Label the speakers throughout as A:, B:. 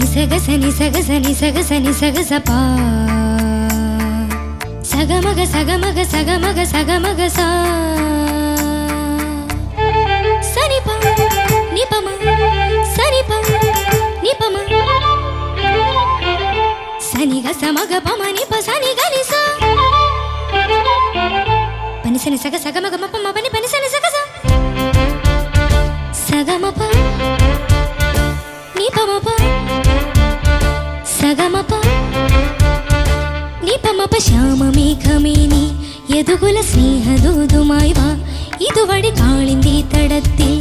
A: నిసగ సని సగ సని సగ సని సగ సపా సగమగ సగమగ సగమగ సగమగ సా సనిప నిపమ సనిప నిపమ సనిగ సమగ పమ నిప సని గని సా పని సని సగ సగమగ మపమ పని పని సని సగ సా సగమప నిపమప సగమప నిపమప ശ്യാമ മേഘമേനി യദുകുല സ്നേഹദൂതുമായി വാ ഇതുവഴി കാളിന്തി തടത്തിൽ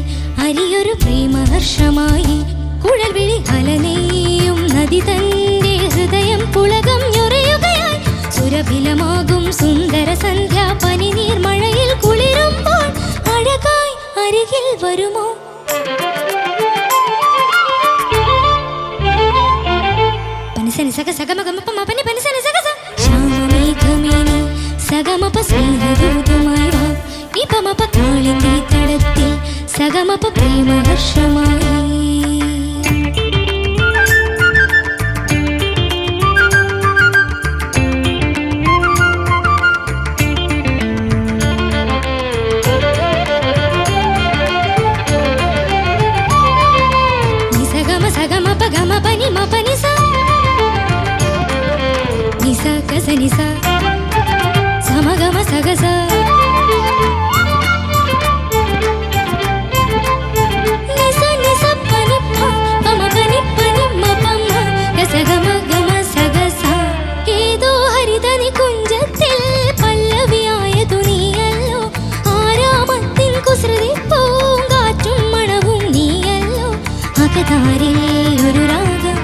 A: അരിയൊരു പ്രേമഹർഷമായി കുഴൽവിളി അലനെയും നദി തന്റെ ഹൃദയം പുളകം ഞൊറിയുകയായി സുരഭിലമാകും സുന്ദര സന്ധ്യ പനിനീർ മഴയിൽ കുളിരുമ്പോൾ അഴകായി അരികിൽ വരുമോ പനിസനി സഗ സഗമഗമപ മപനി പനിസനി സഗ സ ശ്യാമമേഘമേനി സഗമപ സ്നേഹദൂതുമായി വാ നിപമപ കാളിന്തി തടത്തിൽ സഗമപ പ്രേമഹർഷമായി നിസഗമ സഗമപ ഗമപനി മപനി സ നിസ ഗസ നിസ സമഗമ സഗസ നിസ നിസ പനി പമ പനി പനി മപമ ഗസഗമ ഗമ സഗസ ഏതോ ഹരിതനി കുഞ്ചത്തിൽ പല്ലവിയായതു നീയല്ലോ ആരാമത്തിൻ കുസൃതി പൂങ്കാറ്റും മണവും നീയല്ലോ അകതാരിൽ ഒരു രാഗം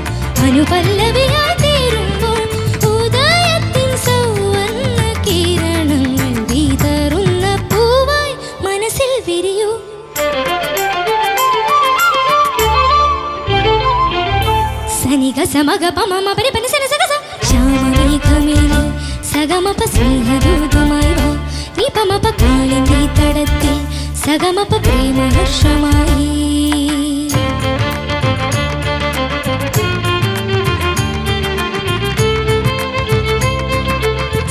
A: അനുപല്ലവിയായി തീരുമ്പോൾ ഉദയത്തിൻ സൗവർണ്ണ കിരണങ്ങൾ വിതറുന്ന പൂവായി മനസ്സിൽ വിരിയൂ സനിഗ സമഗ പമ മപനി പനി സനി സഗ സ ശ്യാമമേഘമേനി സഗമപ സ്നേഹദൂതുമായി വാ നിപമപ കാളിന്തി തടത്തിൽ സഗമപ പ്രേമഹർഷമായി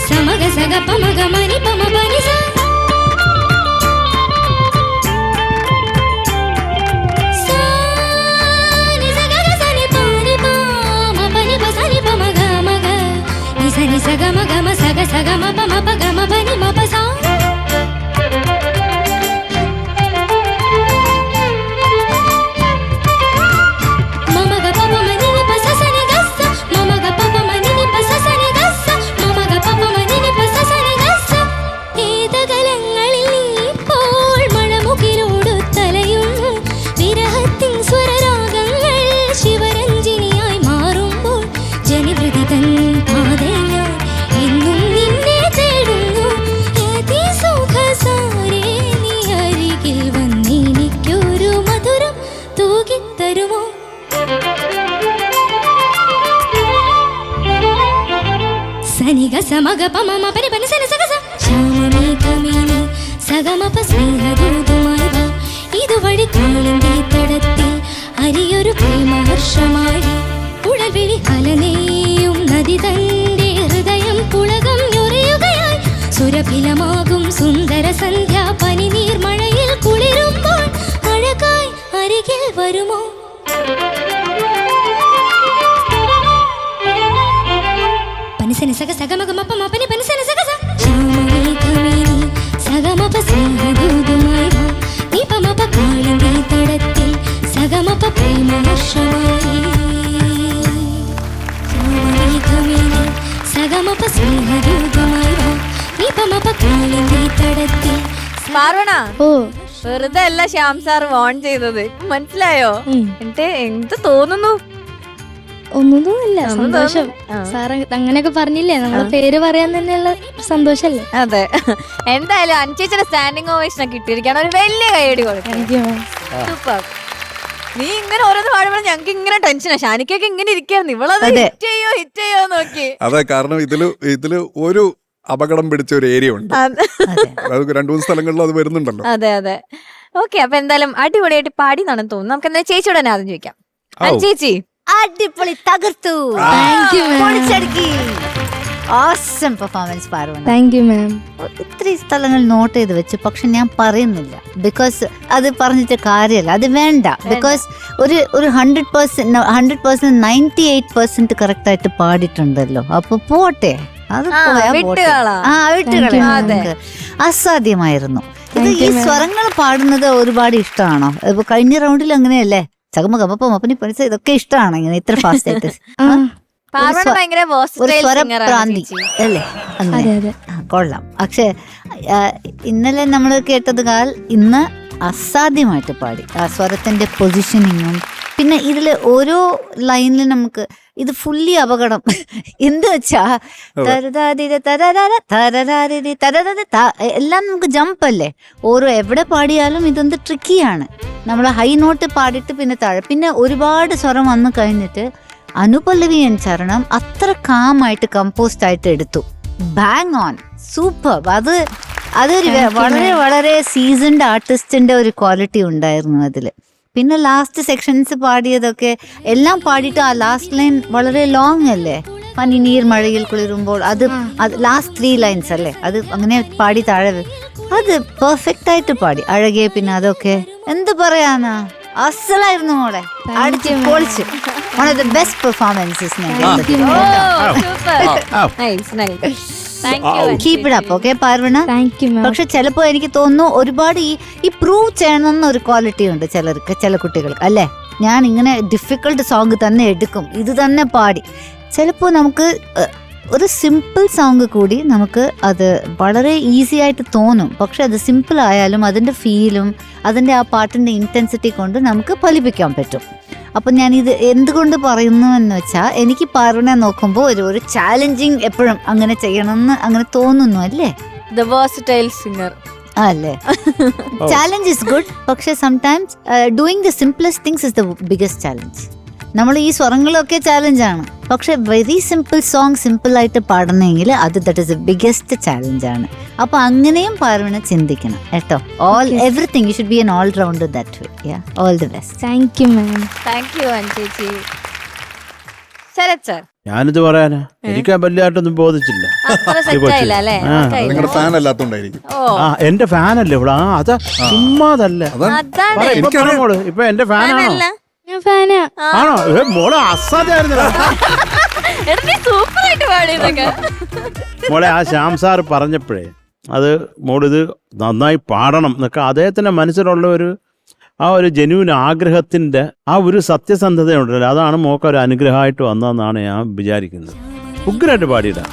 A: സമഗ സഗ പമഗ മനി പമ പനി സ സാ നി സ ഗ ഗ സ നി പ നി പ മ പ നി പ സ നി പ മ ഗ മ ഗ നി സ നി സ ഗ മ ഗ മ സ ഗ സ ഗ മ പ മ പ ഗ മ പ നി മ പ സ മമ ഗ പ പ മ നി നി പ സ സ നി ഗ സ മമ ഗ പ പ മ നി നി പ സ സ നി ഗ സ മമ ഗ പ പ മ നി നി പ സ സ നി ഗ സ ഏതകലങ്ങളിൽ നീ ഇപ്പോൾ മഴമുകിലോടു തലയുന്നു വിരഹത്തിൻ സ്വരരാഗങ്ങൾ ശിവരഞ്ജിനിയായി മാറുമ്പോൾ ജനിവൃതി തൻ പാതയായി എന്നും നിന്നെ തേടുന്നു അതിസുഖസാരേ നീ അരികിൽ വന്നെനിക്കൊരു മധുരം തൂകിത്തരുമോ സനിഗ സമഗ പമ മപനി പനി സനി സഗ സ ശ്യാമമേഘമേനി സഗമപ സ്നേഹദൂതുമായി വാ ഇതുവഴി കാളിന്തി തടത്തിൽ അരിയൊരു പ്രേമഹർഷമായി കുഴൽവിളി അലനെയും നദി തന്റെ ഹൃദയം പുളകം ഞൊറിയുകയായി സുരഭിലമാകും സുന്ദര സന്ധ്യ പനിനീർ മഴയിൽ കുളിരുമ്പോൾ അഴകായി അരികിൽ വരുമോ പനിസനി സഗ സഗമഗമപ മപനി പനി സനി സഗ സ ശ്യാമമേഘമേനി സഗമപ സ്നേഹദൂതുമായി വാ നിപമപ കാളിന്തി തടത്തിൽ സഗമപ പ്രേമഹർഷമായി ശ്യാമമേഘമേനി സഗമപ സ്നേഹദൂതുമായി വാ നിപമപ കാളിന്തി തടത്തിൽ
B: പാർവണ
C: ഓ
B: വെറുതെ അല്ല ശ്യാം സാർ വാൺ ചെയ്തത് മനസ്സിലായോ എന്നിട്ട് എന്ത് തോന്നുന്നു
C: ഒന്നുമില്ല സന്തോഷം
B: ആ.
C: സാറ് അങ്ങനെയൊക്കെ പറഞ്ഞില്ലേ നമ്മളെ പേര് പറയാൻ തന്നെയുള്ള സന്തോഷല്ലേ.
B: അതെ എന്തായാലും അഞ്ചേച്ചിയുടെ സ്റ്റാൻഡിങ് ഓവേഷനെ കിട്ടിയിരിക്കാണ് ഒരു വലിയ കൈയടി കൊടുക്കും. സൂപ്പർ. നീ ഇങ്ങനെ ഓരോന്ന് പാടുമ്പോൾ ഞങ്ങൾക്ക് ഇങ്ങനെ ടെൻഷനാ. ഷാനിക്കൊക്കെ ഇങ്ങനെ ഇരിക്കായിരുന്നു, ഇവളത് ഹിറ്റ് ചെയ്യോ നോക്കി.
D: അതെ, കാരണം ഇതില് ഒരു അപകടം പിടിച്ച ഒരു ഏരിയ ഉണ്ട്. അത് 2-3 സ്ഥലങ്ങളിൽ അത് വരുന്നുണ്ടല്ലോ.
B: അതെ അതെ. ഓക്കെ, അപ്പൊ എന്തായാലും അടിപൊളിയായിട്ട് പാടി എന്നാണ് തോന്നുന്നു. നമുക്ക് എന്തായാലും ചേച്ചിയോട് തന്നെ ആദ്യം ചോദിക്കാം. ചേച്ചി
E: അടിപൊളി, തകർത്തു.
C: Thank you ma'am.
E: പൊളിച്ചടുക്കി. Awesome performance Parvana.
C: Thank you ma'am.
E: ഇത്രയും സ്ഥലങ്ങൾ നോട്ട് ചെയ്ത് വെച്ചു, പക്ഷെ ഞാൻ പറയുന്നില്ല. ബിക്കോസ് അത് പറഞ്ഞിട്ട് കാര്യമല്ല, അത് വേണ്ട. ബിക്കോസ് ഒരു 100% 98% കറക്റ്റ് ആയിട്ട് പാടിയിട്ടുണ്ടല്ലോ. അപ്പൊ പോട്ടെ, അത് പോയാ പോട്ടെ.
B: വിട്ടുകളാ.
E: വിട്ടുകളെ. അസാധ്യമായിരുന്നു. ഇത് ഈ സ്വരങ്ങൾ പാടുന്നത് ഒരുപാട് ഇഷ്ടമാണോ? ഇപ്പൊ കഴിഞ്ഞ റൗണ്ടിൽ അങ്ങനെയല്ലേ, ചകമകമപ്പം അപ്പനി പണിച്ച ഇതൊക്കെ ഇഷ്ടമാണോ ഇങ്ങനെ ഇത്ര ഫാസ്റ്റ് ആയിട്ട്?
B: പാർവണ ഭയങ്കര
E: ഒരു
B: versatile singer ആണ്
E: സ്വരപ്രാന്തി
B: ചേച്ചി.
E: അല്ലേ? അങ്ങനെ
C: അതെ അതെ.
E: കൊള്ളാം. പക്ഷെ ഇന്നലെ നമ്മൾ കേട്ടത് ഇന്ന് അസാധ്യമായിട്ട് പാടി. ആ സ്വരത്തിന്റെ പൊസിഷനിങ്ങും പിന്നെ ഇതിൽ ഓരോ ലൈനിലും നമുക്ക് ഇത് ഫുള്ളി അപകടം. എന്ത് വെച്ചാ എല്ലാം നമുക്ക് ജമ്പ് അല്ലേ. ഓരോ എവിടെ പാടിയാലും ഇതൊന്ന് ട്രിക്കിയാണ്. നമ്മൾ ഹൈ നോട്ട് പാടിയിട്ട് പിന്നെ താഴെ, പിന്നെ ഒരുപാട് സ്വരം വന്നു കഴിഞ്ഞിട്ട് അനുപല്ലവി എൻ ചരണം അത്ര കാമായിട്ട് കമ്പോസ്റ്റ് ആയിട്ട് എടുത്തു. Bang on, super. അതൊരു വളരെ വളരെ സീസൺഡ് ആർട്ടിസ്റ്റിന്റെ ഒരു ക്വാളിറ്റി ഉണ്ടായിരുന്നു അതില്. പിന്നെ ലാസ്റ്റ് സെക്ഷൻസ് പാടിയതൊക്കെ എല്ലാം പാടിയിട്ട് ആ ലാസ്റ്റ് ലൈൻ വളരെ ലോങ് അല്ലേ, പനിനീർ മഴയിൽ കുളിരുമ്പോൾ, അത് ലാസ്റ്റ് 3 ലൈൻസ് അല്ലേ, അത് അങ്ങനെ പാടി താഴെ അത് പെർഫെക്റ്റ് ആയിട്ട് പാടി. അഴകെ പിന്നെ അതൊക്കെ എന്ത് പറയാനാ, അസലായിരുന്നു മോളെ. അടിച്ച് പൊളിച്ചു. One of the best performances. Keep it up. Okay Parvana.
C: Thank you മാം.
E: പക്ഷെ ചിലപ്പോ എനിക്ക് തോന്നുന്നു ഒരുപാട് ഈ പ്രൂവ് ചെയ്യണം എന്നൊരു ക്വാളിറ്റി ഉണ്ട് ചിലർക്ക്, ചില കുട്ടികൾക്ക് അല്ലേ. ഞാൻ ഇങ്ങനെ ഡിഫിക്കൽട്ട് സോങ് തന്നെ എടുക്കും, ഇത് തന്നെ പാടി. ചിലപ്പോൾ നമുക്ക് ഒരു സിമ്പിൾ സോങ് കൂടി നമുക്ക് അത് വളരെ ഈസി ആയിട്ട് തോന്നും. പക്ഷെ അത് സിമ്പിൾ ആയാലും അതിൻ്റെ ഫീലും അതിൻ്റെ ആ പാട്ടിൻ്റെ ഇൻറ്റൻസിറ്റി കൊണ്ട് നമുക്ക് ഫലിപ്പിക്കാൻ പറ്റും. അപ്പം ഞാനിത് എന്തുകൊണ്ട് പറയുന്നു എന്ന് വെച്ചാൽ, എനിക്ക് പാർവണെ നോക്കുമ്പോൾ ഒരു ചാലഞ്ചിങ് എപ്പോഴും അങ്ങനെ ചെയ്യണമെന്ന് അങ്ങനെ തോന്നുന്നു അല്ലേ.
B: The versatile singer.
E: അല്ലേ. ചാലഞ്ച് ഇസ് ഗുഡ്, പക്ഷെ sometimes doing the simplest things is the biggest challenge. നമ്മൾ ഈ സ്വരങ്ങളൊക്കെ ചാലഞ്ചാണ്, പക്ഷെ വെരി സിമ്പിൾ സോങ് സിമ്പിൾ ആയിട്ട് പാടണമെങ്കിൽ ദാറ്റ് ഇസ് ദ ബിഗസ്റ്റ് ചാലഞ്ചാണ്. അപ്പൊ അങ്ങനെയും പാർവണ ചിന്തിക്കണം കേട്ടോ. Everything you should be an all rounder that way. Yeah, all the best.
C: Thank you ma'am.
B: Thank you ചേച്ചി. Sarath sir,
F: ഞാനിത് പറയാനാ, എനിക്ക് വലുതായിട്ടൊന്നും ബോധിച്ചില്ല.
B: അത്ര സെറ്റ് ആയില്ല അല്ലേ?
D: നിങ്ങളുടെ ഫാൻ അല്ലാത്തോണ്ടായിരിക്കും.
F: എന്റെ ഫാനല്ലേ ഇവിടെ? അതാ ചുമ്മാതല്ല.
B: അതാണ്
F: മോള് ഇപ്പൊ എന്റെ ഫാനാണോ?
C: ഞാൻ ഫാനാ.
F: ആണോ? മോളെ അസാധ്യമായിരുന്നല്ലോ
B: സൂപ്പറായിട്ട് പാടിയതൊക്കെ.
F: മോളെ ആ ശ്യാം സാർ പറഞ്ഞപ്പോഴേ അത് മോളിത് നന്നായി പാടണം എന്നൊക്കെ അദ്ദേഹത്തിന്റെ മനസ്സിലുള്ള ആ ഒരു ജെന്യൂൻ ആഗ്രഹത്തിന്റെ ആ ഒരു സത്യസന്ധതയുണ്ടല്ലോ, അതാണ് മോക്ക് ഒരു അനുഗ്രഹമായിട്ട് വന്നതെന്നാണ് ഞാൻ വിചാരിക്കുന്നത്. ഉഗ്രായിട്ട് പാടിയിട്ടാ.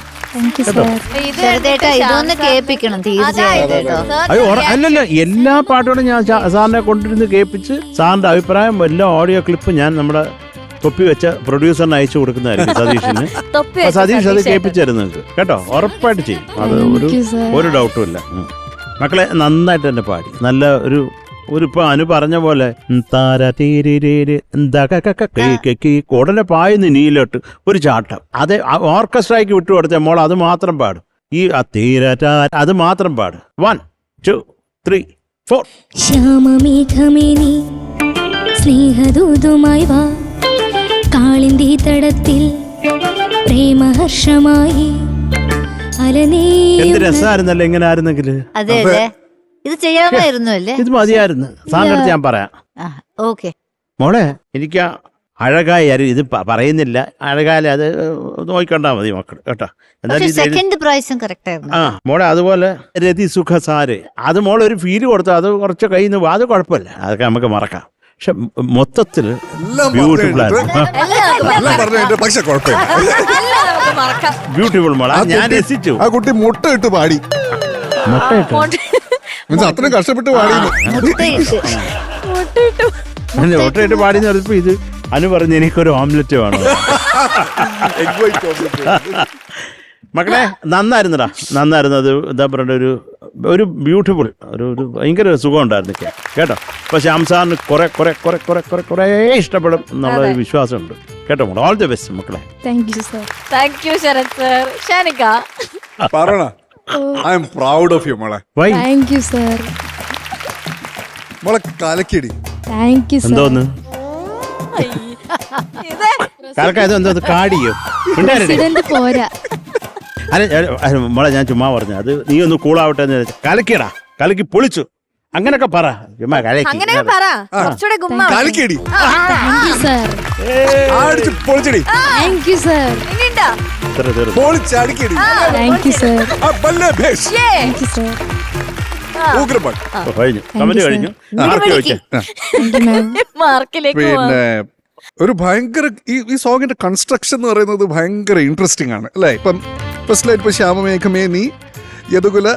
E: ഇതൊന്ന് കേൾപ്പിക്കണം തീർച്ചയായിട്ടും.
F: അയ്യോ അല്ലല്ല, എല്ലാ പാട്ടുകളും ഞാൻ സാറിനെ കൊണ്ടിരുന്ന് കേൾപ്പിച്ച് സാറിന്റെ അഭിപ്രായം എല്ലാ ഓഡിയോ ക്ലിപ്പ് ഞാൻ നമ്മുടെ തൊപ്പി വെച്ച പ്രൊഡ്യൂസറിന് അയച്ചു കൊടുക്കുന്നതായിരിക്കും, സതീഷിന്. സതീഷ് അത് കേൾപ്പിച്ചായിരുന്നു നിങ്ങൾക്ക് കേട്ടോ. ഉറപ്പായിട്ട് ചെയ്യും, അത് ഒരു ഡൗട്ടും ഇല്ല. മക്കളെ നന്നായിട്ട് തന്നെ പാടി. നല്ല ഒരു ഇപ്പൊ അനു പറഞ്ഞ പോലെ ഉടനെ പായുന്ന നീലോട്ട് ഒരു ചാട്ടം, അത് ഓർക്കസ്ട്രയ്ക്ക് വിട്ടുകൊടുത്ത മോൾ അത് മാത്രം പാടും. ഈ അത് മാത്രം പാടും. 1 2 3 4.
A: ശ്യാമമേഘമേനി സ്നേഹദൂതുമായി വാ, കാളിന്തി തടത്തിൽ പ്രേമഹർഷമായി അലനേ.
F: എന്ത് രസമായിരുന്നല്ലോ ഇങ്ങനെ ആയിരുന്നെങ്കില്.
E: അതെ അതെ, ഇത് ചെയ്യാമായിരുന്നു അല്ലേ?
F: ഇത് മതിയായിരുന്നു. സാറിനടുത്ത് ഞാൻ പറയാം.
E: ഓക്കെ
F: മോളെ, എനിക്ക് അഴകായി ഇത് പറയുന്നില്ല, അഴകാല അത് നോക്കിക്കണ്ടാ മതി മക്കൾ കേട്ടോ.
E: സെക്കൻഡ് പ്രൈസും കറക്റ്റ് ആയിരുന്നു.
F: മോളെ അതുപോലെ രതി സുഖസാര്, അത് മോളെ ഒരു ഫീല് കൊടുത്തു, അത് കുറച്ച് കയ്യിൽ നിന്ന് അത് കുഴപ്പമില്ല, അതൊക്കെ നമുക്ക് മറക്കാം. പക്ഷെ മൊത്തത്തിൽ ബ്യൂട്ടിഫുൾ ബ്യൂട്ടിഫുൾ മോളെ, ഞാൻ രസിച്ചു.
D: ആ കുട്ടി മുട്ട ഇട്ട് പാടി. അത്രയും കഷ്ടപ്പെട്ട് പാടി.
F: മുട്ടയിട്ട് പാടിന്ന് പറഞ്ഞപ്പോ ഇത് അനു പറഞ്ഞു എനിക്കൊരു ഓംലെറ്റ് വേണം. മക്കളെ നന്നായിരുന്നടാ, നന്നായിരുന്നു. അത് എന്താ പറയണ്ട, ഒരു ബ്യൂട്ടിഫുൾ ഒരു ഭയങ്കര സുഖം ഉണ്ടായിരുന്നു കേട്ടോ. അപ്പൊ ശ്യാം സാറിന് കുറെ ഇഷ്ടപ്പെടും എന്നുള്ള ഒരു വിശ്വാസമുണ്ട് കേട്ടോ. മോളെ ഓൾ ദി ബെസ്റ്റ് മക്കളെ.
C: Thank you sir.
B: Thank you Sarath sir. Shanika,
D: പറയണ I'm proud of you മോളെ.
C: Thank you sir.
D: മോളെ കലക്കിടി.
C: Thank you sir.
F: എന്തോന്ന്
B: ഇത്
F: കലക്ക എന്തോ കാടിയോ ഉണ്ടായിരുന്നേ
C: പ്രസിഡന്റ് പോരാ.
F: അല്ല മോളെ ഞാൻ ചുമ്മാ പറഞ്ഞു അത് നീ ഒന്ന് കൂളാവട്ടെ എന്ന് വിചാരിച്ചു. കലക്കിയടാ കലക്കി പൊളിച്ചു അങ്ങനൊക്കെ പറ ചുമ്മാ കലക്കി
B: അങ്ങനെയൊക്കെ പറ കുറച്ചുകൂടെ ഗുമ്മ
D: കളിക്കടി
C: താങ്ക് യു സർ.
D: അടിച്ച് പൊളിച്ചടി
C: താങ്ക് യു സർ.
B: ഇനിയുണ്ടോ?
D: പൊളിച്ചടിക്കടി
C: thank you sir.
B: Yeah.
C: Thank you sir.
D: ഉഗ്രപാട്ട്
F: കഴിഞ്ഞു കമന്റ് കഴിഞ്ഞു ആർക്ക് ചോദിച്ചേ
C: താങ്ക് യു മാം.
B: മാർക്കിലേക്ക് പോവാം.
D: പിന്നെ ഒരു ഭയങ്കര ഈ സോങ്ങിന്റെ കൺസ്ട്രക്ഷൻ എന്ന് പറയുന്നത് ഭയങ്കര ഇൻട്രസ്റ്റിംഗ് ആണ് അല്ലേ? ഇപ്പം ഫസ്റ്റിലായിട്ട് ഇപ്പൊ ശ്യാമമേഘമേ നീ യദുകുല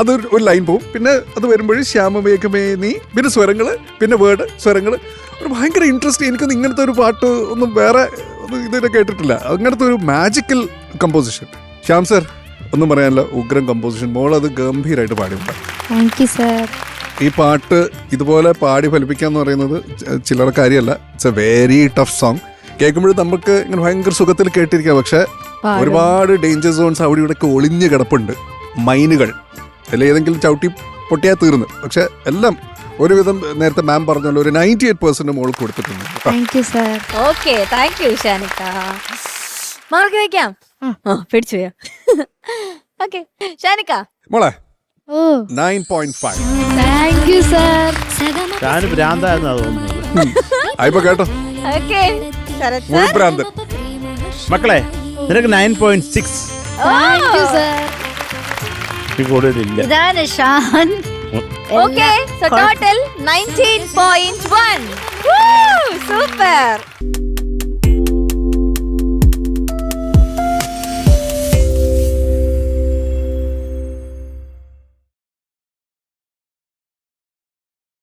D: അത് ഒരു ലൈൻ പോവും, പിന്നെ അത് വരുമ്പോഴും ശ്യാമമേഘമേ നീ, പിന്നെ സ്വരങ്ങള്, പിന്നെ വേർഡ് സ്വരങ്ങള്, ഒരു ഭയങ്കര ഇൻട്രസ്റ്റ്. എനിക്കൊന്നും ഇങ്ങനത്തെ ഒരു പാട്ട് ഒന്നും വേറെ ഒന്നും ഇതുവരെ കേട്ടിട്ടില്ല. അങ്ങനത്തെ ഒരു മാജിക്കൽ കമ്പോസിഷൻ. ശ്യാം സർ ഒന്നും പറയാനില്ല, ഉഗ്രം കമ്പോസിഷൻ. മോൾ അത് ഗംഭീരമായിട്ട് പാടിയിട്ടുണ്ട്.
C: Thank you sir.
D: ഈ പാട്ട് ഇതുപോലെ പാടി ഫലിപ്പിക്കുക എന്ന് പറയുന്നത് ചില്ലറ കാര്യമല്ല. It's A very tough song. കേൾക്കുമ്പോഴും നമുക്ക് ഇങ്ങനെ ഭയങ്കര സുഖത്തിൽ കേട്ടിരിക്കാം, പക്ഷെ ഒരുപാട് ഡേഞ്ചർ സോൺസ് അവിടെ ഇവിടെയൊക്കെ ഒളിഞ്ഞു കിടപ്പുണ്ട്. മൈനുകൾ അല്ലെ ഏതെങ്കിലും ചവിട്ടി പൊട്ടിയാൽ തീർന്ന്. പക്ഷെ എല്ലാം ഒരുവിധം നേരത്തെ മാം പറഞ്ഞല്ലോ ഒരു 98% മോൾ കൊടുത്തിട്ടുണ്ട്.
C: Thank you sir.
B: Okay thank you Shanika. Mark വെക്കാം. പിടിച്ചു പോയാ. ഓക്കെ ഷാനിക്ക
D: മോളെ
C: ഓ
D: 9.5.
C: Thank you sir.
F: ഞാൻ ഭ്രാന്തായിരുന്നു തോന്നുന്നത്.
D: ആയിപ്പോ കേട്ടോ
B: ഓക്കെ ശരത്
D: മുഴുവൻ ഭ്രാന്തൻ.
F: മക്കളെ നിനക്ക് 9.6
C: താങ്ക് യു സർ.
F: കൂടുതലില്ല.
E: ഇതാണ് Shan.
B: Okay so total 19.1. Super.